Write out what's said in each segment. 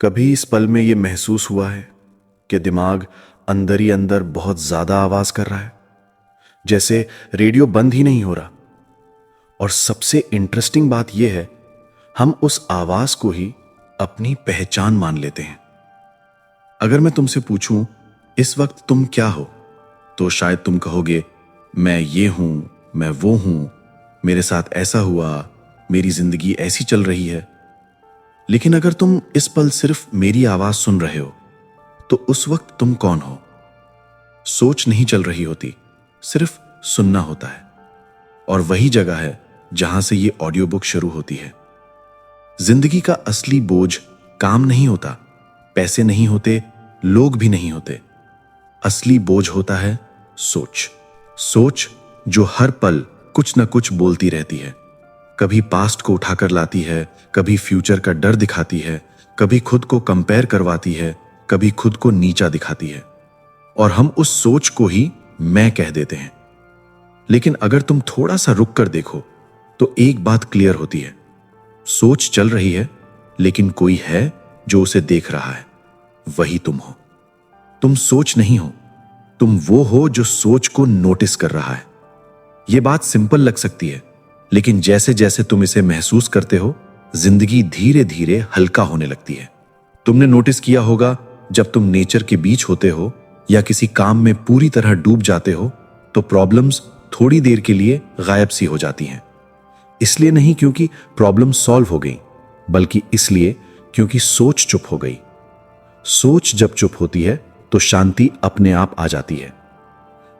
कभी इस पल में ये महसूस हुआ है कि दिमाग अंदर ही अंदर बहुत ज्यादा आवाज कर रहा है, जैसे रेडियो बंद ही नहीं हो रहा। और सबसे इंटरेस्टिंग बात यह है, हम उस आवाज को ही अपनी पहचान मान लेते हैं। अगर मैं तुमसे पूछूं इस वक्त तुम क्या हो, तो शायद तुम कहोगे मैं ये हूं, मैं वो हूं, मेरे साथ ऐसा हुआ, मेरी जिंदगी ऐसी चल रही है। लेकिन अगर तुम इस पल सिर्फ मेरी आवाज सुन रहे हो, तो उस वक्त तुम कौन हो? सोच नहीं चल रही होती, सिर्फ सुनना होता है। और वही जगह है जहां से ये ऑडियो बुक शुरू होती है। जिंदगी का असली बोझ काम नहीं होता, पैसे नहीं होते, लोग भी नहीं होते। असली बोझ होता है सोच। सोच जो हर पल कुछ न कुछ बोलती रहती है। कभी पास्ट को उठाकर लाती है, कभी फ्यूचर का डर दिखाती है, कभी खुद को कंपेयर करवाती है, कभी खुद को नीचा दिखाती है। और हम उस सोच को ही मैं कह देते हैं। लेकिन अगर तुम थोड़ा सा रुक कर देखो, तो एक बात क्लियर होती है। सोच चल रही है, लेकिन कोई है जो उसे देख रहा है। वही तुम हो। तुम सोच नहीं हो, तुम वो हो जो सोच को नोटिस कर रहा है। यह बात सिंपल लग सकती है, लेकिन जैसे जैसे तुम इसे महसूस करते हो, जिंदगी धीरे धीरे हल्का होने लगती है। तुमने नोटिस किया होगा, जब तुम नेचर के बीच होते हो या किसी काम में पूरी तरह डूब जाते हो, तो प्रॉब्लम्स थोड़ी देर के लिए गायब सी हो जाती हैं। इसलिए नहीं क्योंकि प्रॉब्लम सॉल्व हो गई, बल्कि इसलिए क्योंकि सोच चुप हो गई। सोच जब चुप होती है तो शांति अपने आप आ जाती है।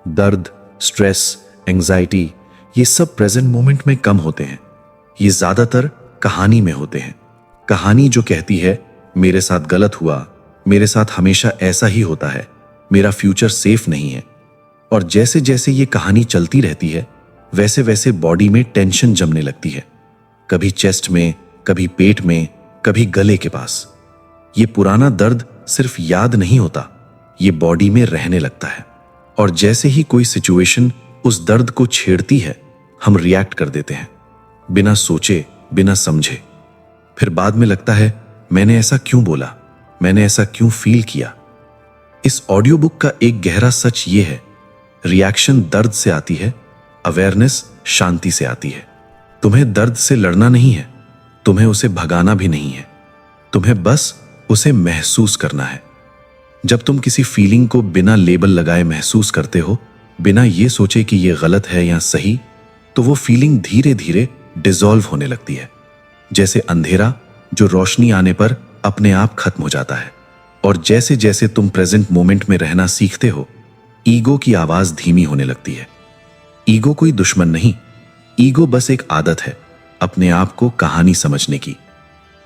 दर्द, स्ट्रेस, एंजाइटी, ये सब प्रेजेंट मोमेंट में कम होते हैं। ये ज्यादातर कहानी में होते हैं। कहानी जो कहती है मेरे साथ गलत हुआ, मेरे साथ हमेशा ऐसा ही होता है, मेरा फ्यूचर सेफ नहीं है। और जैसे जैसे ये कहानी चलती रहती है, वैसे वैसे बॉडी में टेंशन जमने लगती है। कभी चेस्ट में, कभी पेट में, कभी गले के पास। ये पुराना दर्द सिर्फ याद नहीं होता, ये बॉडी में रहने लगता है। और जैसे ही कोई सिचुएशन उस दर्द को छेड़ती है, हम रिएक्ट कर देते हैं, बिना सोचे, बिना समझे। फिर बाद में लगता है मैंने ऐसा क्यों बोला, मैंने ऐसा क्यों फील किया। इस ऑडियो बुक का एक गहरा सच ये है, रिएक्शन दर्द से आती है, अवेयरनेस शांति से आती है। तुम्हें दर्द से लड़ना नहीं है, तुम्हें उसे भगाना भी नहीं है, तुम्हें बस उसे महसूस करना है। जब तुम किसी फीलिंग को बिना लेबल लगाए महसूस करते हो, बिना ये सोचे कि ये गलत है या सही, तो वो फीलिंग धीरे धीरे डिसॉल्व होने लगती है। जैसे अंधेरा जो रोशनी आने पर अपने आप खत्म हो जाता है। और जैसे जैसे तुम प्रेजेंट मोमेंट में रहना सीखते हो, ईगो की आवाज धीमी होने लगती है। ईगो कोई दुश्मन नहीं, ईगो बस एक आदत है अपने आप को कहानी समझने की।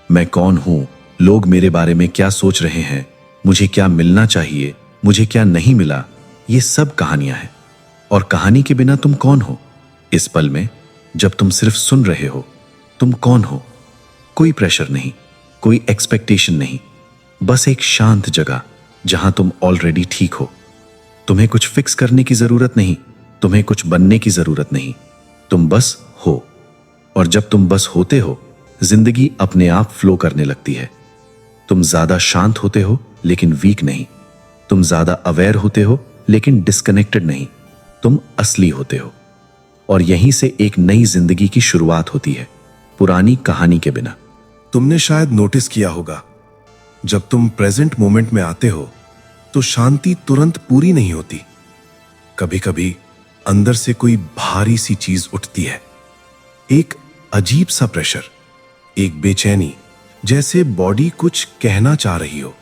मैं कौन हूं, लोग मेरे बारे में क्या सोच रहे हैं, मुझे क्या मिलना चाहिए, मुझे क्या नहीं मिला, ये सब कहानियां हैं। और कहानी के बिना तुम कौन हो? इस पल में जब तुम सिर्फ सुन रहे हो, तुम कौन हो? कोई प्रेशर नहीं, कोई एक्सपेक्टेशन नहीं, बस एक शांत जगह जहां तुम ऑलरेडी ठीक हो। तुम्हें कुछ फिक्स करने की जरूरत नहीं, तुम्हें कुछ बनने की जरूरत नहीं, तुम बस हो। और जब तुम बस होते हो, जिंदगी अपने आप फ्लो करने लगती है। तुम ज्यादा शांत होते हो लेकिन वीक नहीं, तुम ज्यादा अवेयर होते हो लेकिन डिस्कनेक्टेड नहीं, तुम असली होते हो। और यहीं से एक नई जिंदगी की शुरुआत होती है, पुरानी कहानी के बिना। तुमने शायद नोटिस किया होगा, जब तुम प्रेजेंट मोमेंट में आते हो तो शांति तुरंत पूरी नहीं होती। कभी कभी अंदर से कोई भारी सी चीज उठती है, एक अजीब सा प्रेशर, एक बेचैनी, जैसे बॉडी कुछ कहना चाह रही हो।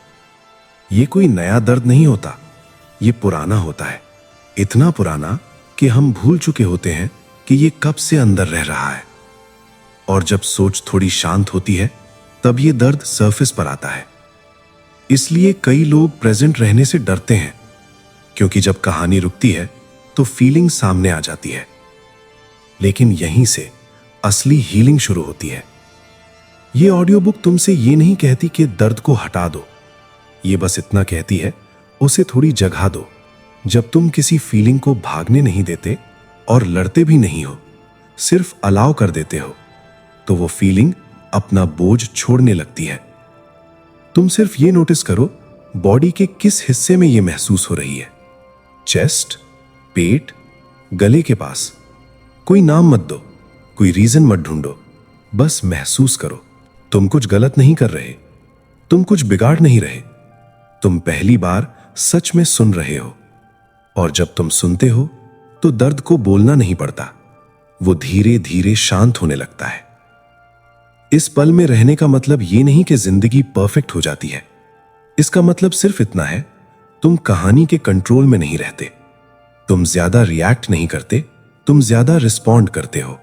ये कोई नया दर्द नहीं होता, ये पुराना होता है। इतना पुराना कि हम भूल चुके होते हैं कि ये कब से अंदर रह रहा है। और जब सोच थोड़ी शांत होती है, तब ये दर्द सरफेस पर आता है। इसलिए कई लोग प्रेजेंट रहने से डरते हैं, क्योंकि जब कहानी रुकती है तो फीलिंग सामने आ जाती है। लेकिन यहीं से असली हीलिंग शुरू होती है। ये ऑडियो बुक तुमसे ये नहीं कहती कि दर्द को हटा दो, ये बस इतना कहती है उसे थोड़ी जगह दो। जब तुम किसी फीलिंग को भागने नहीं देते और लड़ते भी नहीं हो, सिर्फ अलाउ कर देते हो, तो वो फीलिंग अपना बोझ छोड़ने लगती है। तुम सिर्फ ये नोटिस करो बॉडी के किस हिस्से में ये महसूस हो रही है। चेस्ट, पेट, गले के पास। कोई नाम मत दो, कोई रीजन मत ढूंढो, बस महसूस करो। तुम कुछ गलत नहीं कर रहे, तुम कुछ बिगाड़ नहीं रहे, तुम पहली बार सच में सुन रहे हो। और जब तुम सुनते हो तो दर्द को बोलना नहीं पड़ता, वो धीरे धीरे शांत होने लगता है। इस पल में रहने का मतलब ये नहीं कि जिंदगी परफेक्ट हो जाती है। इसका मतलब सिर्फ इतना है, तुम कहानी के कंट्रोल में नहीं रहते, तुम ज्यादा रिएक्ट नहीं करते, तुम ज्यादा रिस्पॉन्ड करते हो।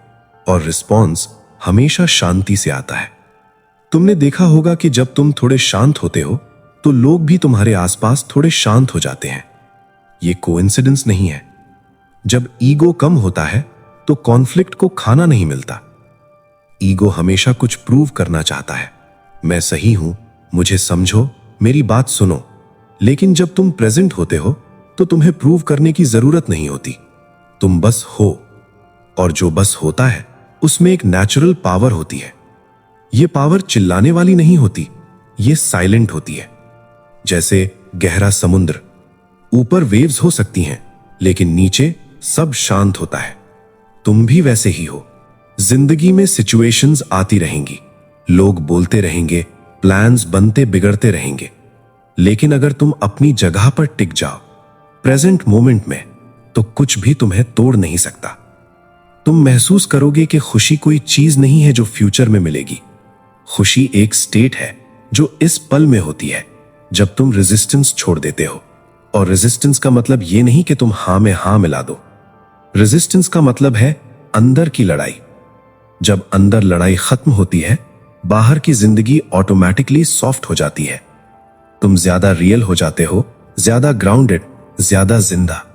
और रिस्पॉन्स हमेशा शांति से आता है। तुमने देखा होगा कि जब तुम थोड़े शांत होते हो तो लोग भी तुम्हारे आसपास थोड़े शांत हो जाते हैं। ये कोइंसिडेंस नहीं है। जब ईगो कम होता है तो कॉन्फ्लिक्ट को खाना नहीं मिलता। ईगो हमेशा कुछ प्रूव करना चाहता है, मैं सही हूं, मुझे समझो, मेरी बात सुनो। लेकिन जब तुम प्रेजेंट होते हो तो तुम्हें प्रूव करने की जरूरत नहीं होती, तुम बस हो। और जो बस होता है उसमें एक नेचुरल पावर होती है। ये पावर चिल्लाने वाली नहीं होती, ये साइलेंट होती है। जैसे गहरा समुद्र, ऊपर वेव्स हो सकती हैं लेकिन नीचे सब शांत होता है। तुम भी वैसे ही हो। जिंदगी में सिचुएशंस आती रहेंगी, लोग बोलते रहेंगे, प्लान्स बनते बिगड़ते रहेंगे, लेकिन अगर तुम अपनी जगह पर टिक जाओ प्रेजेंट मोमेंट में, तो कुछ भी तुम्हें तोड़ नहीं सकता। तुम महसूस करोगे कि खुशी कोई चीज नहीं है जो फ्यूचर में मिलेगी। खुशी एक स्टेट है जो इस पल में होती है जब तुम रेजिस्टेंस छोड़ देते हो। और रेजिस्टेंस का मतलब यह नहीं कि तुम हां में हां मिला दो। रेजिस्टेंस का मतलब है अंदर की लड़ाई। जब अंदर लड़ाई खत्म होती है, बाहर की जिंदगी ऑटोमेटिकली सॉफ्ट हो जाती है। तुम ज्यादा रियल हो जाते हो, ज्यादा ग्राउंडेड, ज्यादा जिंदा।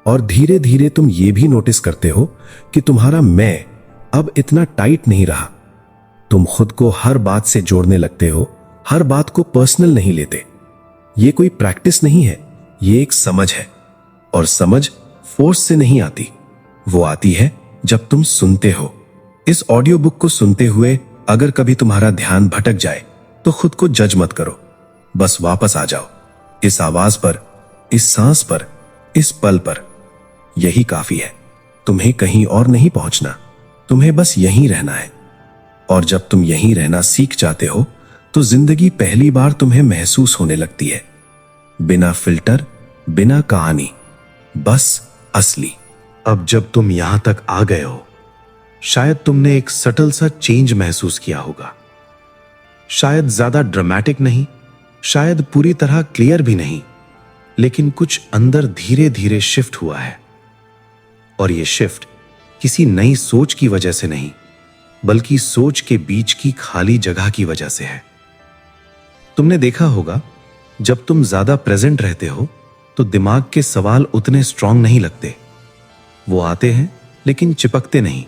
और धीरे धीरे तुम ये भी नोटिस करते हो कि तुम्हारा मैं अब इतना टाइट नहीं रहा। तुम खुद को हर बात से जोड़ने लगते हो, हर बात को पर्सनल नहीं लेते। ये कोई प्रैक्टिस नहीं है, ये एक समझ है। और समझ फोर्स से नहीं आती, वो आती है जब तुम सुनते हो। इस ऑडियो बुक को सुनते हुए अगर कभी तुम्हारा ध्यान भटक जाए तो खुद को जज मत करो, बस वापस आ जाओ इस आवाज पर, इस सांस पर, इस पल पर। यही काफी है। तुम्हें कहीं और नहीं पहुंचना, तुम्हें बस यहीं रहना है। और जब तुम यहीं रहना सीख जाते हो तो जिंदगी पहली बार तुम्हें महसूस होने लगती है, बिना फिल्टर, बिना कहानी, बस असली। अब जब तुम यहां तक आ गए हो, शायद तुमने एक सटल सा चेंज महसूस किया होगा। शायद ज्यादा ड्रामेटिक नहीं, शायद पूरी तरह क्लियर भी नहीं, लेकिन कुछ अंदर धीरे धीरे शिफ्ट हुआ है। और यह शिफ्ट किसी नई सोच की वजह से नहीं, बल्कि सोच के बीच की खाली जगह की वजह से है। तुमने देखा होगा, जब तुम ज्यादा प्रेजेंट रहते हो तो दिमाग के सवाल उतने स्ट्रांग नहीं लगते। वो आते हैं लेकिन चिपकते नहीं।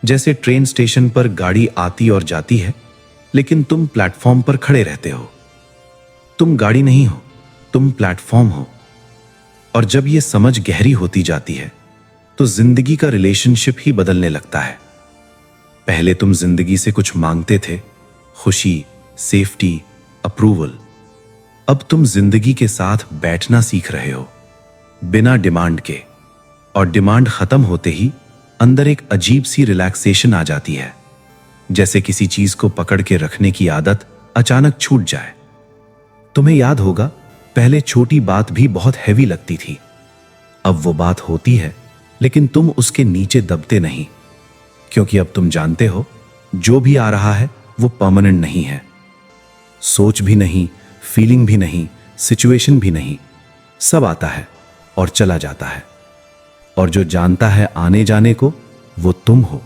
जैसे ट्रेन स्टेशन पर गाड़ी आती और जाती है, लेकिन तुम प्लेटफॉर्म पर खड़े रहते हो। तुम गाड़ी नहीं हो, तुम प्लेटफॉर्म हो। और जब ये समझ गहरी होती जाती है तो जिंदगी का रिलेशनशिप ही बदलने लगता है। पहले तुम जिंदगी से कुछ मांगते थे, खुशी, सेफ्टी, अप्रूवल। अब तुम जिंदगी के साथ बैठना सीख रहे हो, बिना डिमांड के। और डिमांड खत्म होते ही अंदर एक अजीब सी रिलैक्सेशन आ जाती है, जैसे किसी चीज को पकड़ के रखने की आदत अचानक छूट जाए। तुम्हें याद होगा, पहले छोटी बात भी बहुत हैवी लगती थी। अब वो बात होती है, लेकिन तुम उसके नीचे दबते नहीं, क्योंकि अब तुम जानते हो जो भी आ रहा है वो परमानेंट नहीं है। सोच भी नहीं, फीलिंग भी नहीं, सिचुएशन भी नहीं, सब आता है और चला जाता है। और जो जानता है आने जाने को, वो तुम हो।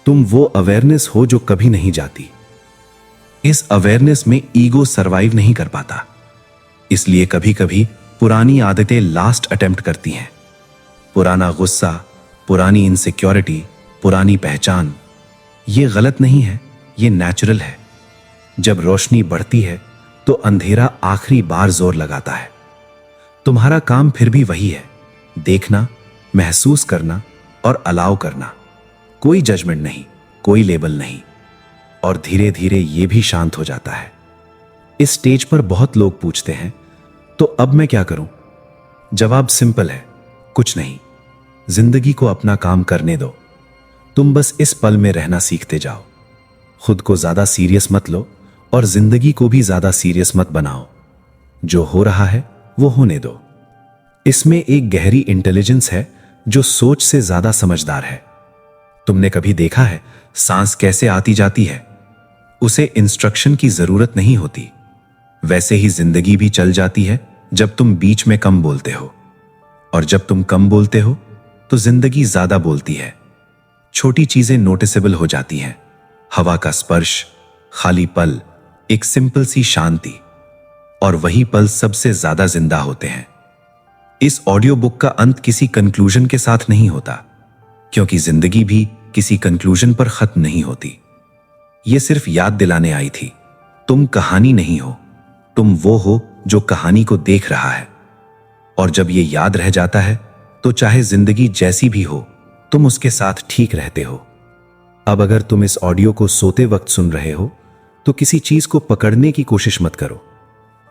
तुम वो अवेयरनेस हो जो कभी नहीं जाती। इस अवेयरनेस में ईगो सरवाइव नहीं कर पाता, इसलिए कभी कभी पुरानी आदतें लास्ट अटेम्प्ट करती हैं। पुराना गुस्सा, पुरानी इनसिक्योरिटी, पुरानी पहचान। ये गलत नहीं है, ये नेचुरल है। जब रोशनी बढ़ती है तो अंधेरा आखिरी बार जोर लगाता है। तुम्हारा काम फिर भी वही है, देखना, महसूस करना और अलाउ करना। कोई जजमेंट नहीं, कोई लेबल नहीं। और धीरे धीरे ये भी शांत हो जाता है। इस स्टेज पर बहुत लोग पूछते हैं, तो अब मैं क्या करूं? जवाब सिंपल है, कुछ नहीं। जिंदगी को अपना काम करने दो। तुम बस इस पल में रहना सीखते जाओ। खुद को ज्यादा सीरियस मत लो और जिंदगी को भी ज्यादा सीरियस मत बनाओ। जो हो रहा है वो होने दो। इसमें एक गहरी इंटेलिजेंस है जो सोच से ज्यादा समझदार है। तुमने कभी देखा है सांस कैसे आती जाती है? उसे इंस्ट्रक्शन की जरूरत नहीं होती। वैसे ही जिंदगी भी चल जाती है जब तुम बीच में कम बोलते हो, और जब तुम कम बोलते हो तो जिंदगी ज्यादा बोलती है। छोटी चीजें नोटिसेबल हो जाती हैं, हवा का स्पर्श, खाली पल, एक सिंपल सी शांति, और वही पल सबसे ज्यादा जिंदा होते हैं। इस ऑडियो बुक का अंत किसी कंक्लूजन के साथ नहीं होता, क्योंकि जिंदगी भी किसी कंक्लूजन पर खत्म नहीं होती। यह सिर्फ याद दिलाने आई थी, तुम कहानी नहीं हो, तुम वो हो जो कहानी को देख रहा है। और जब ये याद रह जाता है तो चाहे जिंदगी जैसी भी हो, तुम उसके साथ ठीक रहते हो। अब अगर तुम इस ऑडियो को सोते वक्त सुन रहे हो तो किसी चीज को पकड़ने की कोशिश मत करो।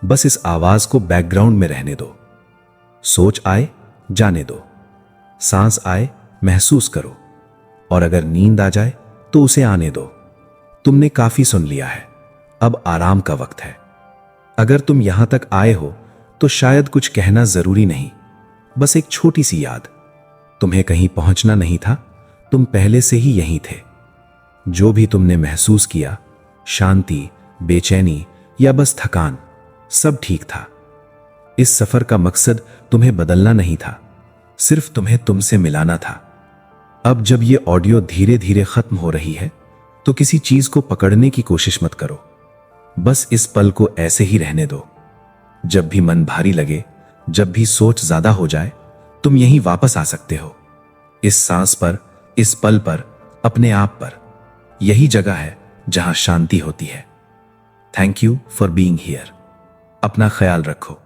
बस इस आवाज को बैकग्राउंड में रहने दो। सोच आए जाने दो, सांस आए महसूस करो, और अगर नींद आ जाए तो उसे आने दो। तुमने काफी सुन लिया है, अब आराम का वक्त है। अगर तुम यहां तक आए हो तो शायद कुछ कहना जरूरी नहीं, बस एक छोटी सी याद। तुम्हें कहीं पहुंचना नहीं था, तुम पहले से ही यहीं थे। जो भी तुमने महसूस किया, शांति, बेचैनी या बस थकान, सब ठीक था। इस सफर का मकसद तुम्हें बदलना नहीं था, सिर्फ तुम्हें तुमसे मिलाना था। अब जब ये ऑडियो धीरे धीरे खत्म हो रही है तो किसी चीज को पकड़ने की कोशिश मत करो। बस इस पल को ऐसे ही रहने दो। जब भी मन भारी लगे, जब भी सोच ज्यादा हो जाए, तुम यहीं वापस आ सकते हो। इस सांस पर, इस पल पर, अपने आप पर। यही जगह है जहां शांति होती है। Thank you for being here. अपना ख्याल रखो।